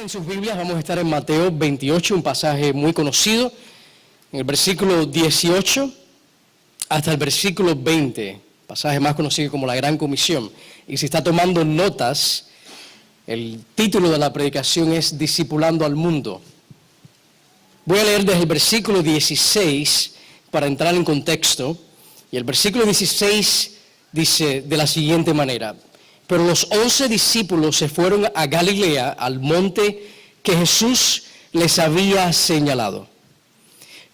En sus Biblias vamos a estar en Mateo 28, un pasaje muy conocido, en el versículo 18 hasta el versículo 20, pasaje más conocido como la Gran Comisión. Y si está tomando notas, el título de la predicación es Discipulando al Mundo. Voy a leer desde el versículo 16 para entrar en contexto, y el versículo 16 dice de la siguiente manera: pero los 11 discípulos se fueron a Galilea, al monte que Jesús les había señalado.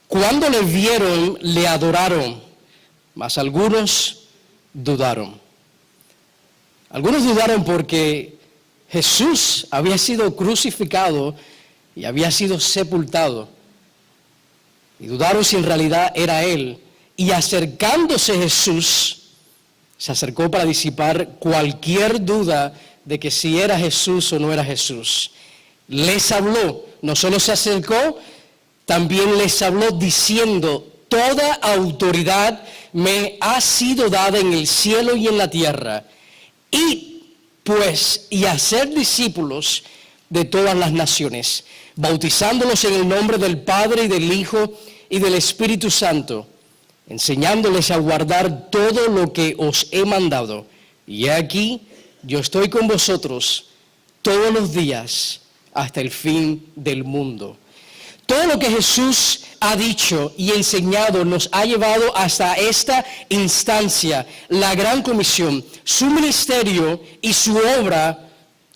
Cuando le vieron, le adoraron, mas algunos dudaron. Algunos dudaron porque Jesús había sido crucificado y había sido sepultado. Y dudaron si en realidad era Él. Y acercándose Jesús, se acercó para disipar cualquier duda de que si era Jesús o no era Jesús. Les habló, no solo se acercó, también les habló diciendo: toda autoridad me ha sido dada en el cielo y en la tierra. Id pues y hacer discípulos de todas las naciones, bautizándolos en el nombre del Padre y del Hijo y del Espíritu Santo, enseñándoles a guardar todo lo que os he mandado. Y he aquí, yo estoy con vosotros todos los días hasta el fin del mundo. Todo lo que Jesús ha dicho y enseñado nos ha llevado hasta esta instancia, la Gran Comisión. Su ministerio y su obra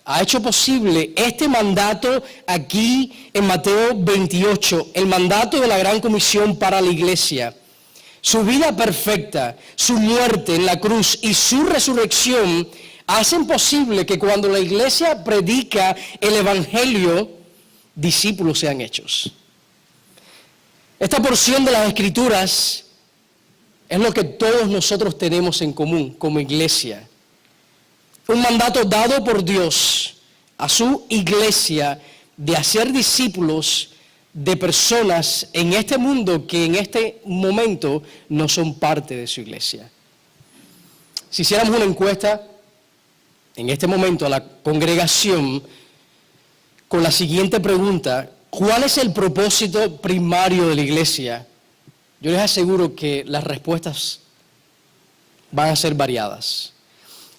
ha hecho posible este mandato aquí en Mateo 28, el mandato de la Gran Comisión para la iglesia. Su vida perfecta, su muerte en la cruz y su resurrección hacen posible que cuando la iglesia predica el evangelio, discípulos sean hechos. Esta porción de las Escrituras es lo que todos nosotros tenemos en común como iglesia. Un mandato dado por Dios a su iglesia de hacer discípulos de personas en este mundo que en este momento no son parte de su iglesia. Si hiciéramos una encuesta en este momento a la congregación con la siguiente pregunta: ¿cuál es el propósito primario de la iglesia?, yo les aseguro que las respuestas van a ser variadas.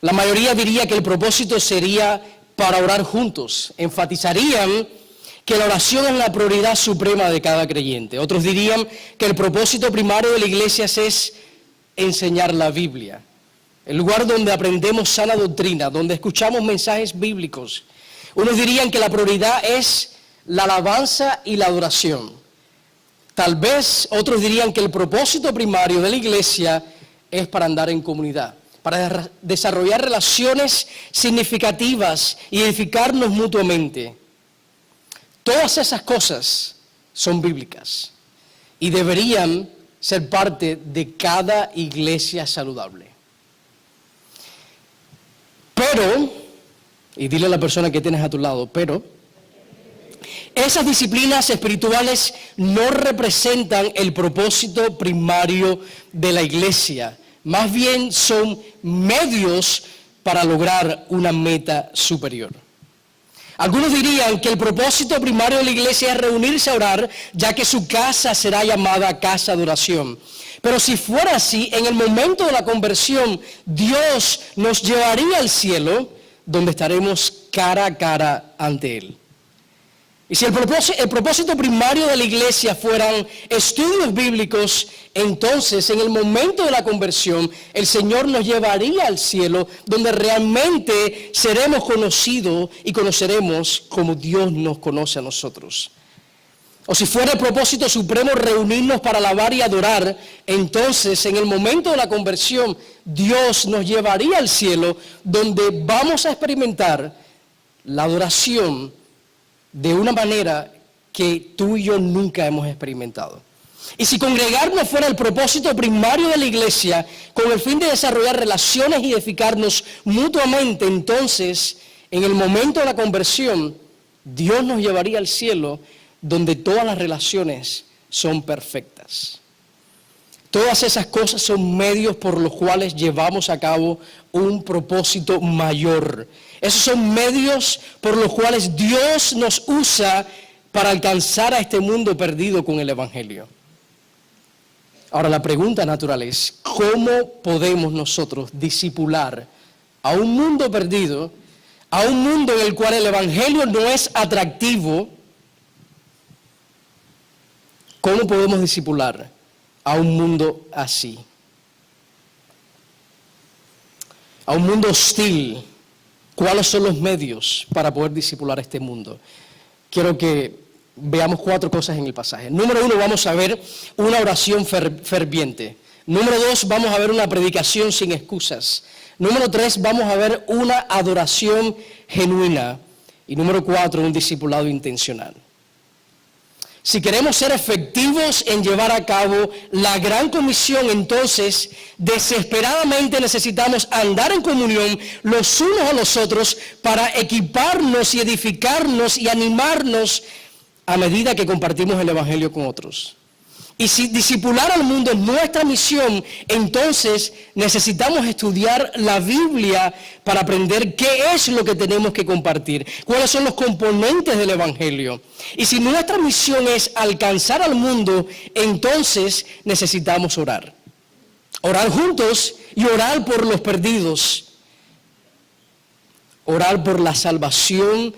La mayoría diría que el propósito sería para orar juntos. Enfatizarían que la oración es la prioridad suprema de cada creyente. Otros dirían que el propósito primario de la iglesia es enseñar la Biblia, el lugar donde aprendemos sana doctrina, donde escuchamos mensajes bíblicos. Unos dirían que la prioridad es la alabanza y la adoración. Tal vez otros dirían que el propósito primario de la iglesia es para andar en comunidad, para desarrollar relaciones significativas y edificarnos mutuamente. Todas esas cosas son bíblicas y deberían ser parte de cada iglesia saludable. Pero, y dile a la persona que tienes a tu lado, pero esas disciplinas espirituales no representan el propósito primario de la iglesia. Más bien son medios para lograr una meta superior. Algunos dirían que el propósito primario de la iglesia es reunirse a orar, ya que su casa será llamada casa de oración. Pero si fuera así, en el momento de la conversión, Dios nos llevaría al cielo, donde estaremos cara a cara ante Él. Y si el propósito primario de la iglesia fueran estudios bíblicos, entonces en el momento de la conversión el Señor nos llevaría al cielo, donde realmente seremos conocidos y conoceremos como Dios nos conoce a nosotros. O si fuera el propósito supremo reunirnos para alabar y adorar, entonces en el momento de la conversión Dios nos llevaría al cielo, donde vamos a experimentar la adoración de una manera que tú y yo nunca hemos experimentado. Y si congregarnos fuera el propósito primario de la iglesia, con el fin de desarrollar relaciones y edificarnos mutuamente, entonces, en el momento de la conversión, Dios nos llevaría al cielo, donde todas las relaciones son perfectas. Todas esas cosas son medios por los cuales llevamos a cabo un propósito mayor. Esos son medios por los cuales Dios nos usa para alcanzar a este mundo perdido con el Evangelio. Ahora la pregunta natural es, ¿cómo podemos nosotros discipular a un mundo perdido, a un mundo en el cual el Evangelio no es atractivo? ¿Cómo podemos discipular a un mundo así? A un mundo hostil. ¿Cuáles son los medios para poder discipular a este mundo? Quiero que veamos 4 cosas en el pasaje. Número 1, vamos a ver una oración ferviente. Número 2, vamos a ver una predicación sin excusas. Número 3, vamos a ver una adoración genuina. Y número 4, un discipulado intencional. Si queremos ser efectivos en llevar a cabo la gran comisión, entonces desesperadamente necesitamos andar en comunión los unos a los otros para equiparnos y edificarnos y animarnos a medida que compartimos el Evangelio con otros. Y si discipular al mundo es nuestra misión, entonces necesitamos estudiar la Biblia para aprender qué es lo que tenemos que compartir, cuáles son los componentes del Evangelio. Y si nuestra misión es alcanzar al mundo, entonces necesitamos orar. Orar juntos y orar por los perdidos. Orar por la salvación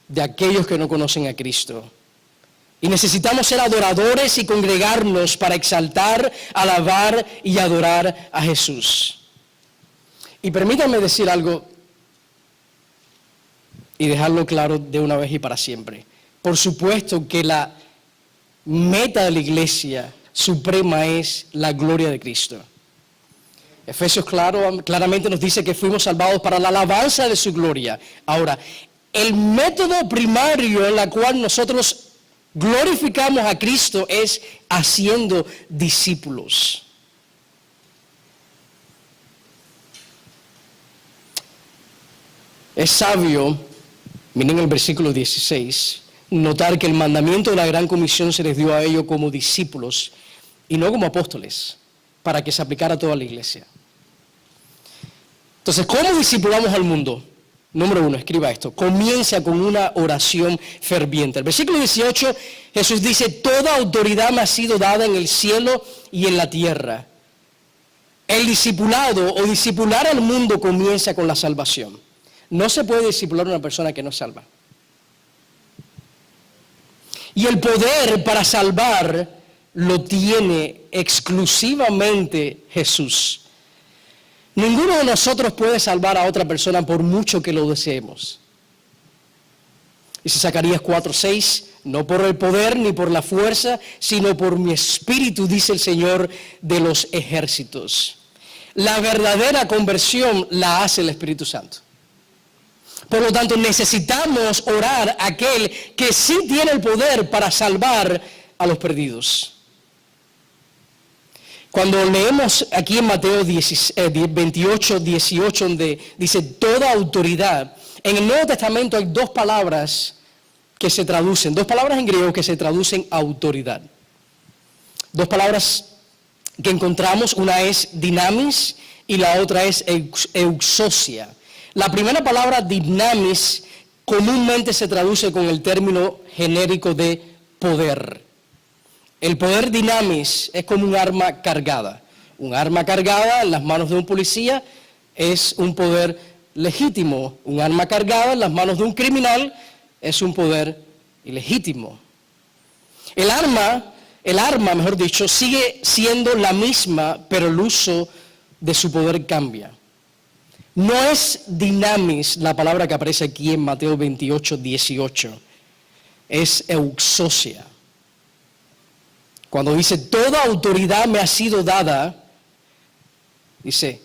de aquellos que no conocen a Cristo. Y necesitamos ser adoradores y congregarnos para exaltar, alabar y adorar a Jesús. Y permítanme decir algo y dejarlo claro de una vez y para siempre. Por supuesto que la meta de la iglesia suprema es la gloria de Cristo. Efesios claramente nos dice que fuimos salvados para la alabanza de su gloria. Ahora, el método primario en el cual nosotros glorificamos a Cristo es haciendo discípulos. Es sabio, miren el versículo 16, notar que el mandamiento de la gran comisión se les dio a ellos como discípulos y no como apóstoles, para que se aplicara a toda la iglesia. Entonces, ¿cómo discipulamos al mundo? Número 1, escriba esto, comienza con una oración ferviente. El versículo 18, Jesús dice, toda autoridad me ha sido dada en el cielo y en la tierra. El discipulado o discipular al mundo comienza con la salvación. No se puede discipular a una persona que no es salva. Y el poder para salvar lo tiene exclusivamente Jesús. Ninguno de nosotros puede salvar a otra persona por mucho que lo deseemos. Dice Zacarías 4:6, no por el poder ni por la fuerza, sino por mi espíritu, dice el Señor de los ejércitos. La verdadera conversión la hace el Espíritu Santo. Por lo tanto, necesitamos orar a aquel que sí tiene el poder para salvar a los perdidos. Cuando leemos aquí en Mateo 28:18, donde dice toda autoridad, en el Nuevo Testamento hay 2 palabras que se traducen, 2 palabras en griego que se traducen autoridad. 2 palabras que encontramos, una es dinamis y la otra es euxosia. La primera palabra dinamis comúnmente se traduce con el término genérico de poder. El poder dinamis es como un arma cargada. Un arma cargada en las manos de un policía es un poder legítimo. Un arma cargada en las manos de un criminal es un poder ilegítimo. El arma, mejor dicho, sigue siendo la misma, pero el uso de su poder cambia. No es dinamis la palabra que aparece aquí en Mateo 28:18. Es euxosia. Cuando dice, toda autoridad me ha sido dada, dice,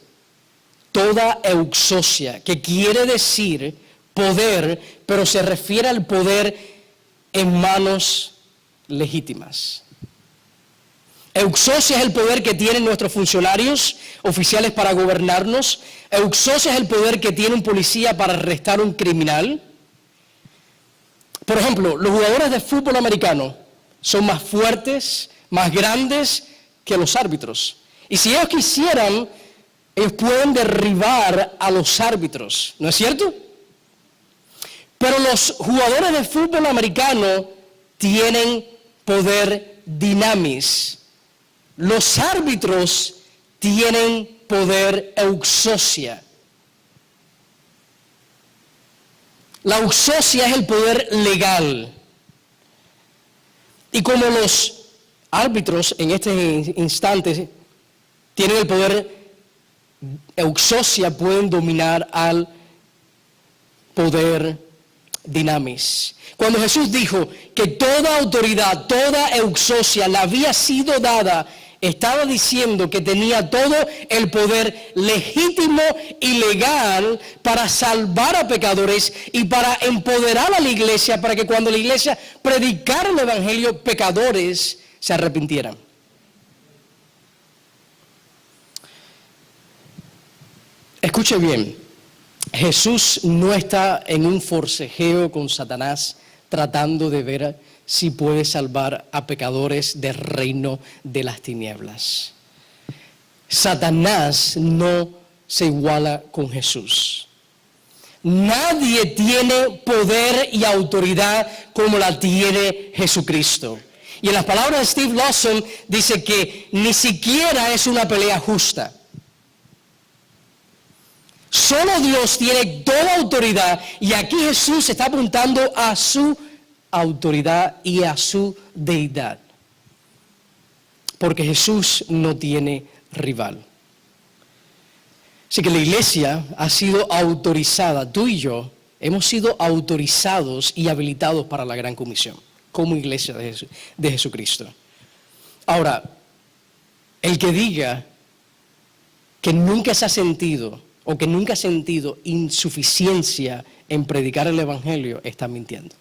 toda euxosia, que quiere decir poder, pero se refiere al poder en manos legítimas. Euxosia es el poder que tienen nuestros funcionarios oficiales para gobernarnos. Euxosia es el poder que tiene un policía para arrestar a un criminal. Por ejemplo, los jugadores de fútbol americano son más fuertes, más grandes que los árbitros. Y si ellos quisieran Ellos pueden derribar a los árbitros, ¿no es cierto? Pero los jugadores de fútbol americano tienen poder dinamis. Los árbitros tienen poder euxosia. La euxosia es el poder legal. Y como los árbitros en este instante tienen el poder euxosia, pueden dominar al poder dinamis. Cuando Jesús dijo que toda autoridad, toda euxosia le había sido dada, estaba diciendo que tenía todo el poder legítimo y legal para salvar a pecadores y para empoderar a la iglesia, para que cuando la iglesia predicara el evangelio, pecadores se arrepintieran. Escuche bien, Jesús no está en un forcejeo con Satanás tratando de ver si puede salvar a pecadores del reino de las tinieblas. Satanás no se iguala con Jesús. Nadie tiene poder y autoridad como la tiene Jesucristo. Y en las palabras de Steve Lawson dice que ni siquiera es una pelea justa. Solo Dios tiene toda autoridad y aquí Jesús está apuntando a su autoridad y a su deidad. Porque Jesús no tiene rival. Así que la iglesia ha sido autorizada, tú y yo hemos sido autorizados y habilitados para la gran comisión, como iglesia de Jesucristo. Ahora, el que diga que nunca se ha sentido o que nunca ha sentido insuficiencia en predicar el evangelio, está mintiendo.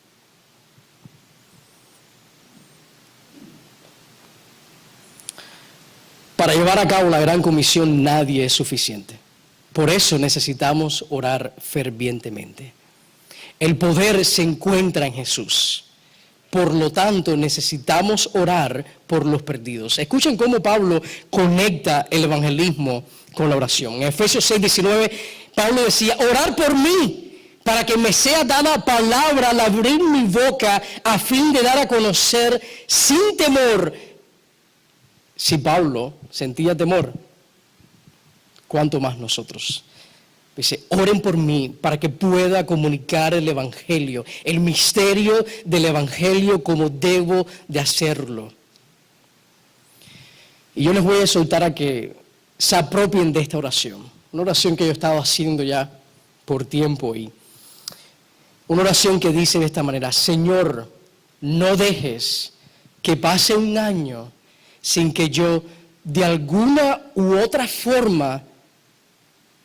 Para llevar a cabo la gran comisión nadie es suficiente. Por eso necesitamos orar fervientemente. El poder se encuentra en Jesús. Por lo tanto, necesitamos orar por los perdidos. Escuchen cómo Pablo conecta el evangelismo con la oración. En Efesios 6:19, Pablo decía, orar por mí, para que me sea dada palabra al abrir mi boca, a fin de dar a conocer sin temor. Si Pablo sentía temor, ¿cuánto más nosotros? Dice, oren por mí para que pueda comunicar el evangelio, el misterio del evangelio como debo de hacerlo. Y yo les voy a soltar a que se apropien de esta oración. Una oración que yo he estado haciendo ya por tiempo y una oración que dice de esta manera, Señor, no dejes que pase un año sin que yo de alguna u otra forma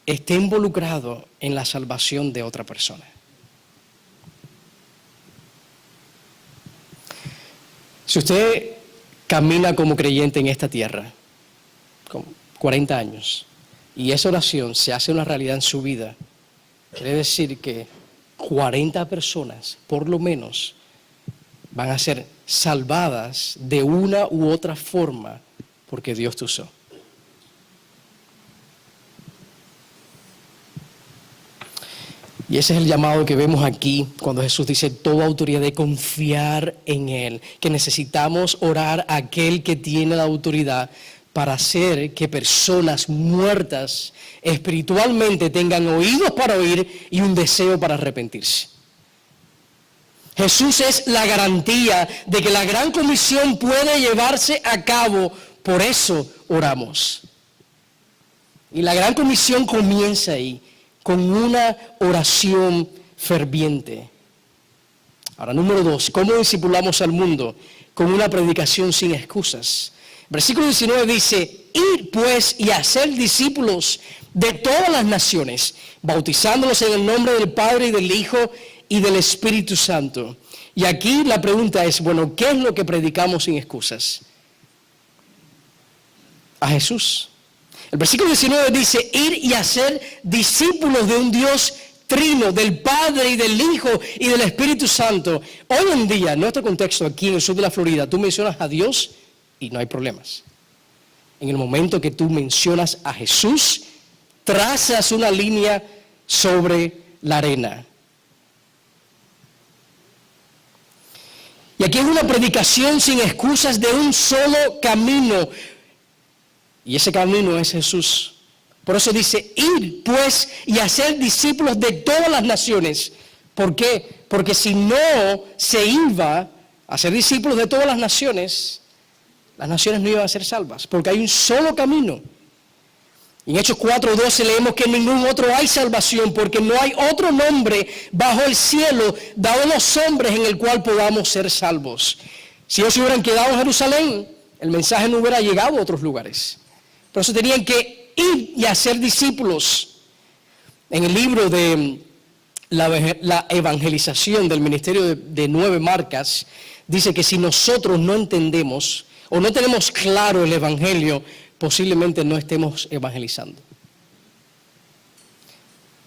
esté involucrado en la salvación de otra persona. Si usted camina como creyente en esta tierra, con 40 años, y esa oración se hace una realidad en su vida, quiere decir que 40 personas, por lo menos, van a ser salvadas de una u otra forma porque Dios te usó. Y ese es el llamado que vemos aquí cuando Jesús dice toda autoridad, de confiar en Él, que necesitamos orar a aquel que tiene la autoridad para hacer que personas muertas espiritualmente tengan oídos para oír y un deseo para arrepentirse. Jesús es la garantía de que la gran comisión puede llevarse a cabo, por eso oramos. Y la gran comisión comienza ahí, con una oración ferviente. Ahora, número 2, ¿cómo discipulamos al mundo? Con una predicación sin excusas. Versículo 19 dice, id pues y hacer discípulos de todas las naciones, bautizándolos en el nombre del Padre y del Hijo y del Espíritu Santo. Y aquí la pregunta es, bueno, ¿qué es lo que predicamos sin excusas? A Jesús. El versículo 19 dice, ir y hacer discípulos de un Dios trino, del Padre y del Hijo y del Espíritu Santo. Hoy en día, en nuestro contexto aquí en el sur de la Florida, tú mencionas a Dios y no hay problemas. En el momento que tú mencionas a Jesús, trazas una línea sobre la arena. Y aquí es una predicación sin excusas de un solo camino. Y ese camino es Jesús. Por eso dice, ir pues y hacer discípulos de todas las naciones. ¿Por qué? Porque si no se iba a ser discípulos de todas las naciones no iban a ser salvas. Porque hay un solo camino. En Hechos 4:12 leemos que en ningún otro hay salvación, porque no hay otro nombre bajo el cielo dado a los hombres en el cual podamos ser salvos. Si ellos se hubieran quedado en Jerusalén, el mensaje no hubiera llegado a otros lugares. Por eso tenían que ir y hacer discípulos. En el libro de la evangelización del ministerio de 9 marcas, dice que si nosotros no entendemos o no tenemos claro el evangelio, posiblemente no estemos evangelizando.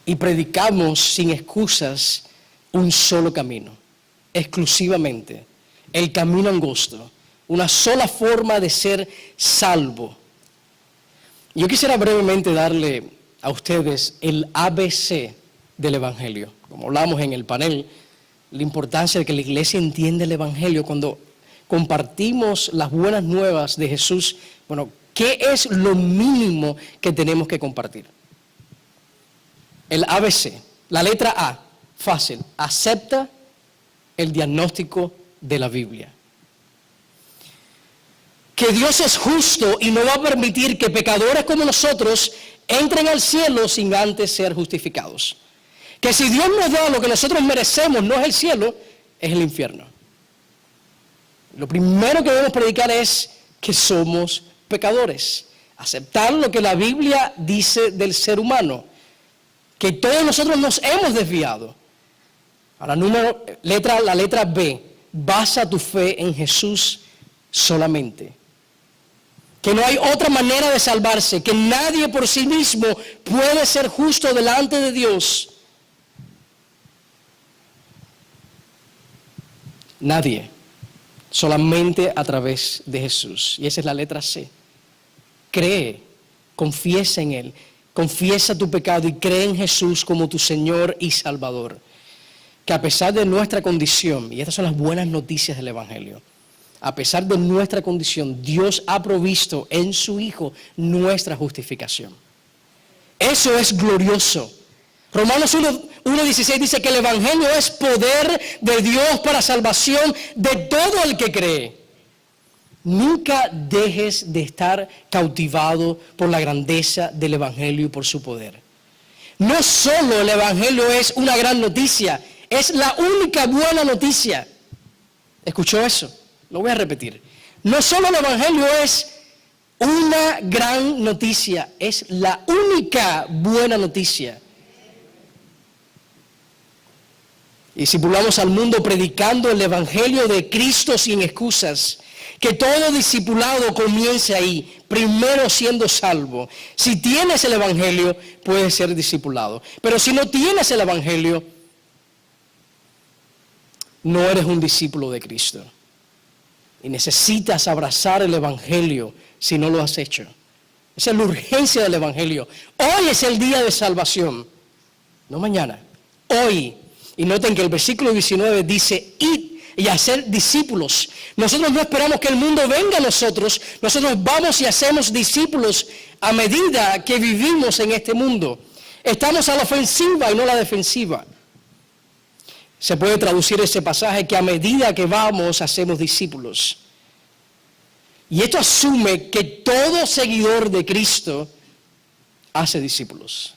Y predicamos sin excusas un solo camino, exclusivamente, el camino angosto, una sola forma de ser salvo. Yo quisiera brevemente darle a ustedes el ABC del evangelio. Como hablamos en el panel, la importancia de que la iglesia entienda el evangelio cuando compartimos las buenas nuevas de Jesús. Bueno, ¿qué es lo mínimo que tenemos que compartir? El ABC, la letra A, fácil, acepta el diagnóstico de la Biblia. Que Dios es justo y no va a permitir que pecadores como nosotros entren al cielo sin antes ser justificados. Que si Dios nos da lo que nosotros merecemos, no es el cielo, es el infierno. Lo primero que debemos predicar es que somos pecadores. Aceptar lo que la Biblia dice del ser humano. Que todos nosotros nos hemos desviado. Ahora, la letra B. Basa tu fe en Jesús solamente. Que no hay otra manera de salvarse. Que nadie por sí mismo puede ser justo delante de Dios. Nadie. Solamente a través de Jesús. Y esa es la letra C. Cree, confiesa en Él, confiesa tu pecado y cree en Jesús como tu Señor y Salvador. Que a pesar de nuestra condición, y estas son las buenas noticias del Evangelio, a pesar de nuestra condición, Dios ha provisto en su Hijo nuestra justificación. Eso es glorioso. Romanos 1:16 dice que el Evangelio es poder de Dios para salvación de todo el que cree. Nunca dejes de estar cautivado por la grandeza del Evangelio y por su poder. No solo el Evangelio es una gran noticia, es la única buena noticia. ¿Escuchó eso? Lo voy a repetir. No solo el Evangelio es una gran noticia, es la única buena noticia. Y discipulamos al mundo predicando el Evangelio de Cristo sin excusas. Que todo discipulado comience ahí, primero siendo salvo. Si tienes el Evangelio, puedes ser discipulado. Pero si no tienes el Evangelio, no eres un discípulo de Cristo. Y necesitas abrazar el Evangelio si no lo has hecho. Esa es la urgencia del Evangelio. Hoy es el día de salvación, no mañana, hoy. Y noten que el versículo 19 dice, id y hacer discípulos. Nosotros no esperamos que el mundo venga a nosotros vamos y hacemos discípulos a medida que vivimos en este mundo. Estamos a la ofensiva y no a la defensiva. Se puede traducir ese pasaje que a medida que vamos hacemos discípulos. Y esto asume que todo seguidor de Cristo hace discípulos.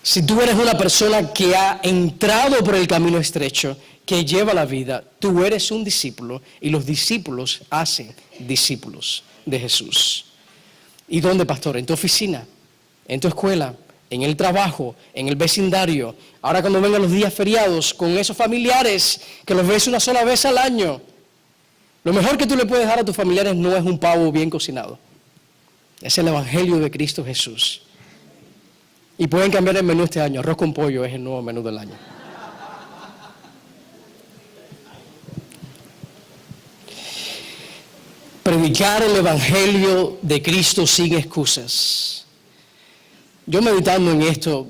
Si tú eres una persona que ha entrado por el camino estrecho, que lleva la vida, tú eres un discípulo y los discípulos hacen discípulos de Jesús. ¿Y dónde, pastor? En tu oficina, en tu escuela, en el trabajo, en el vecindario. Ahora cuando vengan los días feriados, con esos familiares que los ves una sola vez al año. Lo mejor que tú le puedes dar a tus familiares no es un pavo bien cocinado. Es el Evangelio de Cristo Jesús. Y pueden cambiar el menú este año. Arroz con pollo es el nuevo menú del año. Predicar el Evangelio de Cristo sin excusas. Yo meditando en esto,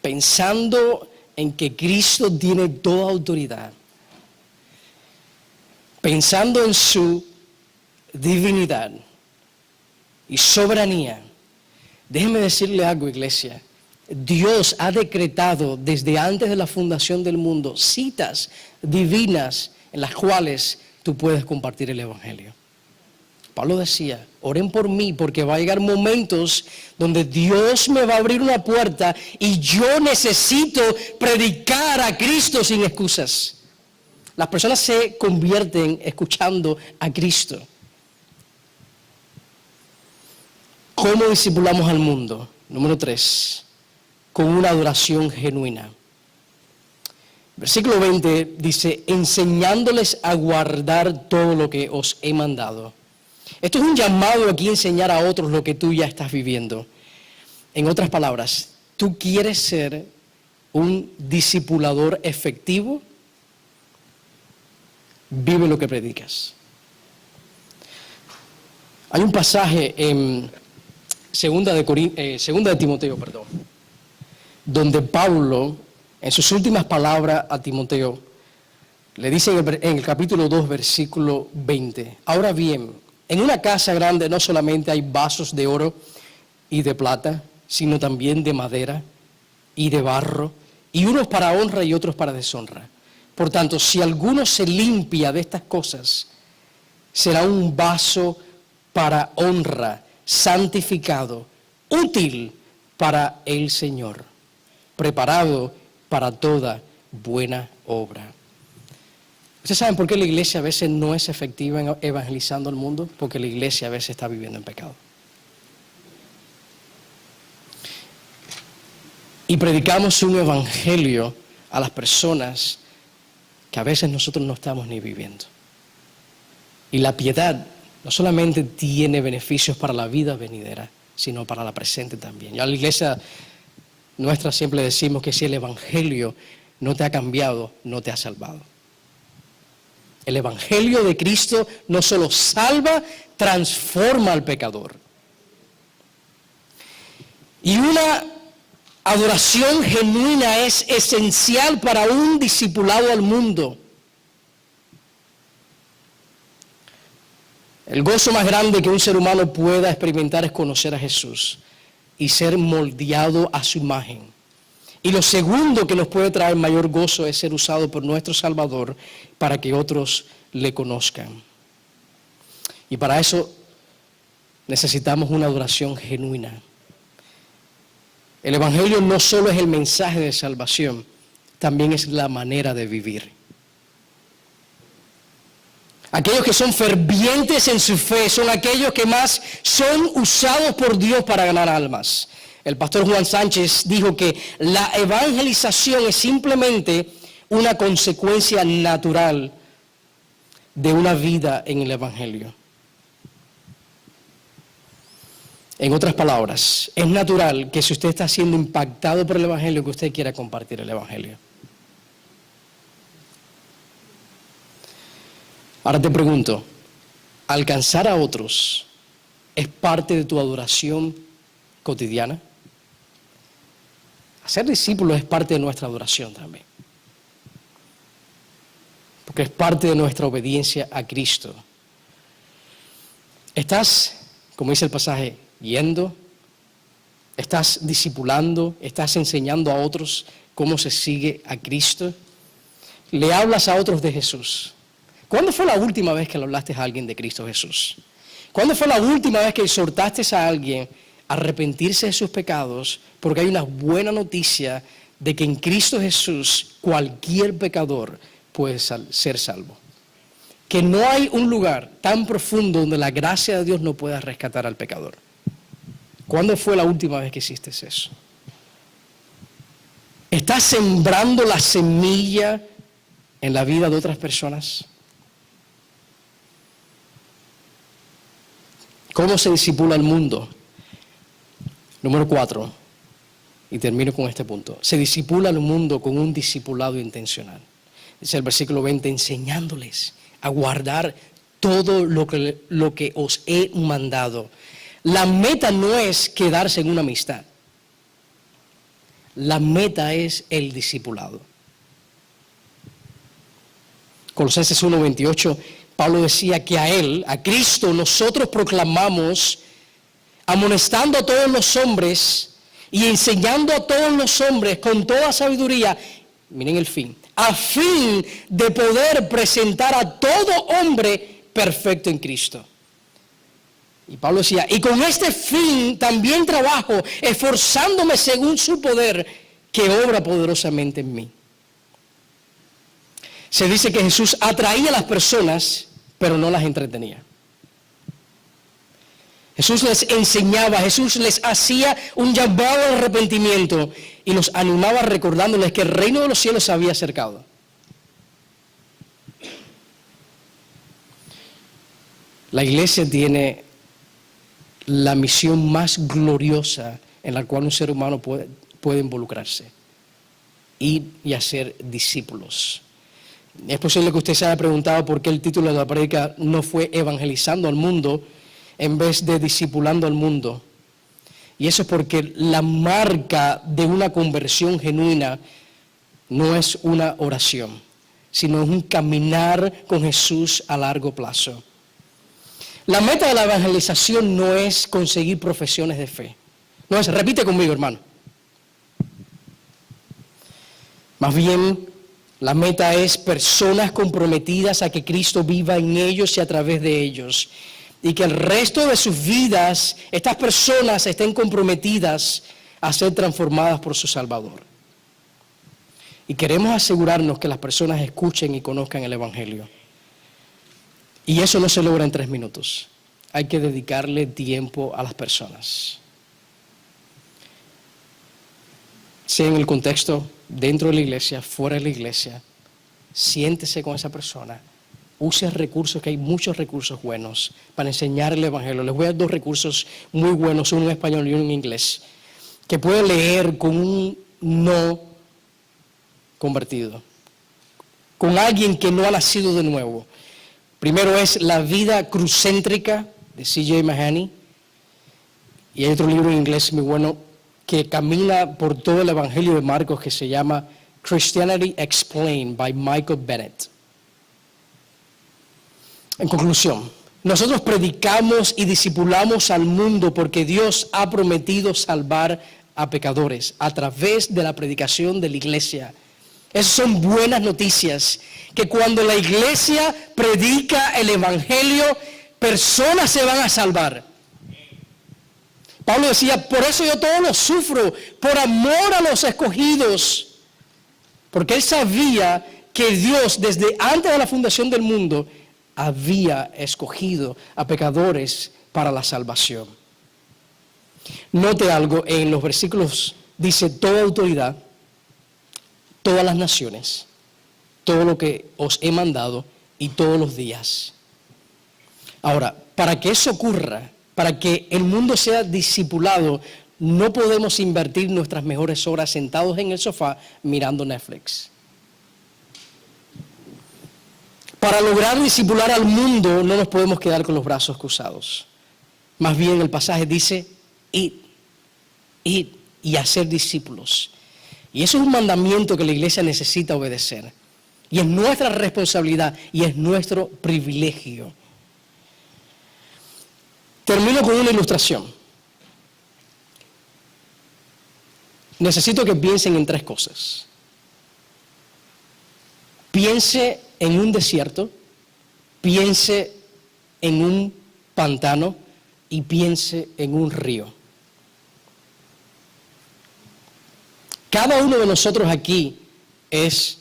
pensando en que Cristo tiene toda autoridad, pensando en su divinidad y soberanía, déjenme decirle algo, iglesia. Dios ha decretado desde antes de la fundación del mundo citas divinas en las cuales tú puedes compartir el Evangelio. Pablo decía, oren por mí porque va a llegar momentos donde Dios me va a abrir una puerta y yo necesito predicar a Cristo sin excusas. Las personas se convierten escuchando a Cristo. ¿Cómo discipulamos al mundo? Número 3, con una adoración genuina. Versículo 20 dice, enseñándoles a guardar todo lo que os he mandado. Esto es un llamado aquí a enseñar a otros lo que tú ya estás viviendo. En otras palabras, ¿tú quieres ser un discipulador efectivo? Vive lo que predicas. Hay un pasaje en segunda de Timoteo, donde Pablo, en sus últimas palabras a Timoteo, le dice en el capítulo 2, versículo 20, ahora bien, en una casa grande no solamente hay vasos de oro y de plata, sino también de madera y de barro, y unos para honra y otros para deshonra. Por tanto, si alguno se limpia de estas cosas, será un vaso para honra, santificado, útil para el Señor, preparado para toda buena obra. ¿Ustedes saben por qué la iglesia a veces no es efectiva en evangelizando al mundo? Porque la iglesia a veces está viviendo en pecado. Y predicamos un evangelio a las personas que a veces nosotros no estamos ni viviendo. Y la piedad no solamente tiene beneficios para la vida venidera, sino para la presente también. Ya la iglesia nuestra siempre decimos que si el evangelio no te ha cambiado, no te ha salvado. El evangelio de Cristo no solo salva, transforma al pecador. Y una adoración genuina es esencial para un discipulado al mundo. El gozo más grande que un ser humano pueda experimentar es conocer a Jesús y ser moldeado a su imagen. Y lo segundo que nos puede traer mayor gozo es ser usado por nuestro Salvador para que otros le conozcan. Y para eso necesitamos una adoración genuina. El Evangelio no solo es el mensaje de salvación, también es la manera de vivir. Aquellos que son fervientes en su fe son aquellos que más son usados por Dios para ganar almas. El pastor Juan Sánchez dijo que la evangelización es simplemente una consecuencia natural de una vida en el Evangelio. En otras palabras, es natural que si usted está siendo impactado por el Evangelio, que usted quiera compartir el Evangelio. Ahora te pregunto, ¿alcanzar a otros es parte de tu adoración cotidiana? Ser discípulo es parte de nuestra adoración también. Porque es parte de nuestra obediencia a Cristo. Estás, como dice el pasaje, yendo, estás discipulando, estás enseñando a otros cómo se sigue a Cristo. Le hablas a otros de Jesús. ¿Cuándo fue la última vez que le hablaste a alguien de Cristo Jesús? ¿Cuándo fue la última vez que exhortaste a alguien a arrepentirse de sus pecados? Porque hay una buena noticia de que en Cristo Jesús cualquier pecador puede ser salvo. Que no hay un lugar tan profundo donde la gracia de Dios no pueda rescatar al pecador. ¿Cuándo fue la última vez que hiciste eso? ¿Estás sembrando la semilla en la vida de otras personas? ¿Cómo se discipula el mundo? Número 4, y termino con este punto. Se discipula el mundo con un discipulado intencional. Dice el versículo 20, enseñándoles a guardar todo lo que os he mandado. La meta no es quedarse en una amistad. La meta es el discipulado. Colosenses 1:28, Pablo decía que a él, a Cristo, nosotros proclamamos, amonestando a todos los hombres y enseñando a todos los hombres con toda sabiduría, miren el fin, a fin de poder presentar a todo hombre perfecto en Cristo. Y Pablo decía, y con este fin también trabajo, esforzándome según su poder, que obra poderosamente en mí. Se dice que Jesús atraía a las personas, pero no las entretenía. Jesús les enseñaba, Jesús les hacía un llamado al arrepentimiento y los animaba recordándoles que el reino de los cielos se había acercado. La iglesia tiene la misión más gloriosa en la cual un ser humano puede involucrarse, ir y hacer discípulos. Es posible que usted se haya preguntado por qué el título de la prédica no fue evangelizando al mundo en vez de discipulando al mundo. Y eso es porque la marca de una conversión genuina no es una oración, sino es un caminar con Jesús a largo plazo. La meta de la evangelización no es conseguir profesiones de fe. No es, repite conmigo, hermano. Más bien, la meta es personas comprometidas a que Cristo viva en ellos y a través de ellos. Y que el resto de sus vidas, estas personas estén comprometidas a ser transformadas por su Salvador. Y queremos asegurarnos que las personas escuchen y conozcan el Evangelio. Y eso no se logra en 3 minutos. Hay que dedicarle tiempo a las personas. Sea en el contexto, dentro de la iglesia, fuera de la iglesia, siéntese con esa persona. Use recursos, que hay muchos recursos buenos para enseñar el Evangelio. Les voy a dar 2 recursos muy buenos, uno en español y uno en inglés, que pueden leer con un no convertido, con alguien que no ha nacido de nuevo. Primero es La vida crucéntrica de C.J. Mahaney, y hay otro libro en inglés muy bueno que camina por todo el Evangelio de Marcos que se llama Christianity Explained by Michael Bennett. En conclusión, nosotros predicamos y discipulamos al mundo porque Dios ha prometido salvar a pecadores a través de la predicación de la iglesia. Esas son buenas noticias, que cuando la iglesia predica el Evangelio, personas se van a salvar. Pablo decía, por eso yo todo lo sufro, por amor a los escogidos, porque él sabía que Dios desde antes de la fundación del mundo había escogido a pecadores para la salvación. Note algo, en los versículos dice toda autoridad, todas las naciones, todo lo que os he mandado y todos los días. Ahora, para que eso ocurra, para que el mundo sea discipulado, no podemos invertir nuestras mejores horas sentados en el sofá mirando Netflix. Para lograr discipular al mundo no nos podemos quedar con los brazos cruzados. Más bien el pasaje dice, id y hacer discípulos. Y eso es un mandamiento que la iglesia necesita obedecer. Y es nuestra responsabilidad y es nuestro privilegio. Termino con una ilustración. Necesito que piensen en 3 cosas. Piense en un desierto, piense en un pantano y piense en un río. Cada uno de nosotros aquí es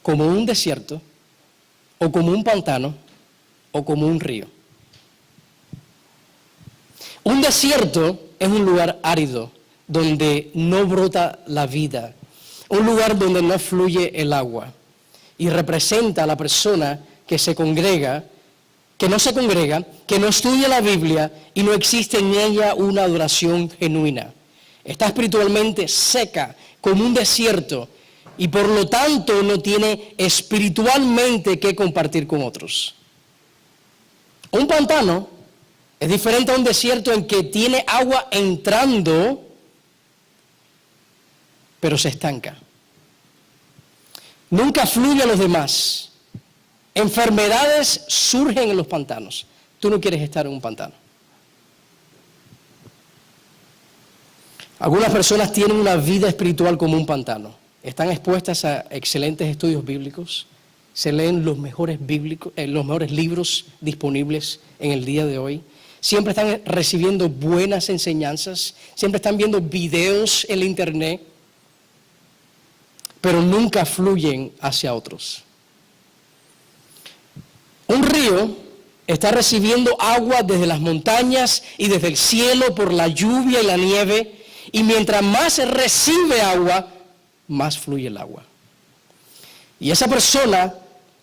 como un desierto, o como un pantano, o como un río. Un desierto es un lugar árido, donde no brota la vida, un lugar donde no fluye el agua, y representa a la persona que se congrega, que no se congrega, que no estudia la Biblia y no existe en ella una adoración genuina. Está espiritualmente seca, como un desierto, y por lo tanto no tiene espiritualmente que compartir con otros. Un pantano es diferente a un desierto en que tiene agua entrando, pero se estanca. Nunca fluye a los demás. Enfermedades surgen en los pantanos. Tú no quieres estar en un pantano. Algunas personas tienen una vida espiritual como un pantano. Están expuestas a excelentes estudios bíblicos. Se leen los mejores libros disponibles en el día de hoy. Siempre están recibiendo buenas enseñanzas. Siempre están viendo videos en la internet. Pero nunca fluyen hacia otros. Un río está recibiendo agua desde las montañas y desde el cielo por la lluvia y la nieve. Y mientras más recibe agua, más fluye el agua. Y esa persona,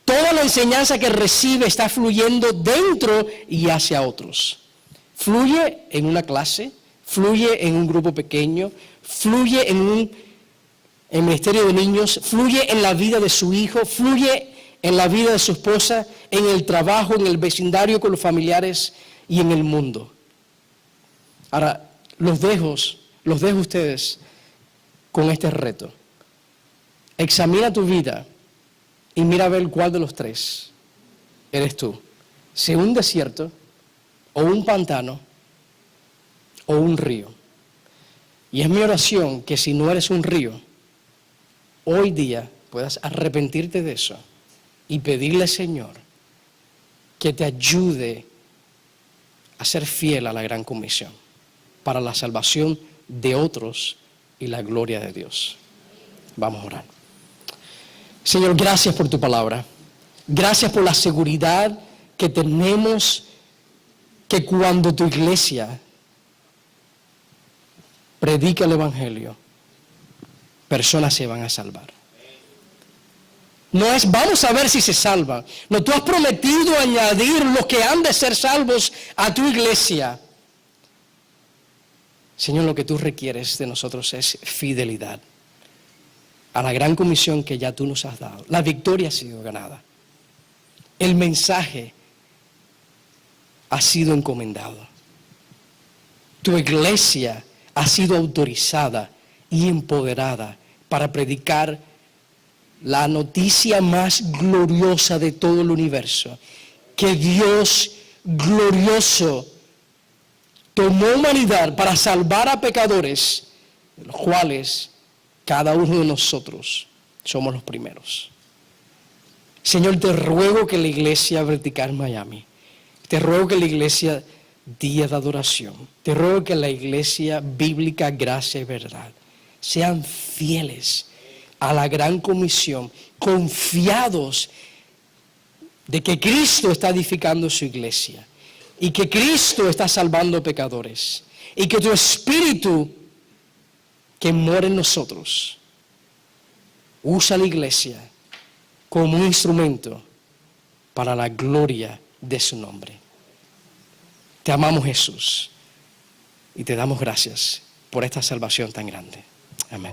toda la enseñanza que recibe está fluyendo dentro y hacia otros. Fluye en una clase, fluye en un grupo pequeño, fluye en el ministerio de niños, fluye en la vida de su hijo, fluye en la vida de su esposa, en el trabajo, en el vecindario con los familiares y en el mundo. Ahora, los dejo a ustedes con este reto. Examina tu vida y mira a ver cuál de los tres eres tú. Si un desierto, o un pantano, o un río. Y es mi oración que si no eres un río, hoy día puedas arrepentirte de eso y pedirle al Señor que te ayude a ser fiel a la gran comisión para la salvación de otros y la gloria de Dios. Vamos a orar. Señor, gracias por tu palabra. Gracias por la seguridad que tenemos que cuando tu iglesia predica el Evangelio, personas se van a salvar. No es vamos a ver si se salvan. No, tú has prometido añadir los que han de ser salvos a tu iglesia. Señor, lo que tú requieres de nosotros es fidelidad a la gran comisión que ya tú nos has dado. La victoria ha sido ganada. El mensaje ha sido encomendado. Tu iglesia ha sido autorizada y empoderada para predicar la noticia más gloriosa de todo el universo, que Dios glorioso tomó humanidad para salvar a pecadores, de los cuales cada uno de nosotros somos los primeros. Señor, te ruego que la iglesia Vertical Miami, te ruego que la iglesia Día de Adoración, te ruego que la iglesia Bíblica Gracia y Verdad sean fieles a la gran comisión, confiados de que Cristo está edificando su iglesia y que Cristo está salvando pecadores y que tu Espíritu que mora en nosotros usa la iglesia como un instrumento para la gloria de su nombre. Te amamos, Jesús, y te damos gracias por esta salvación tan grande. Amén.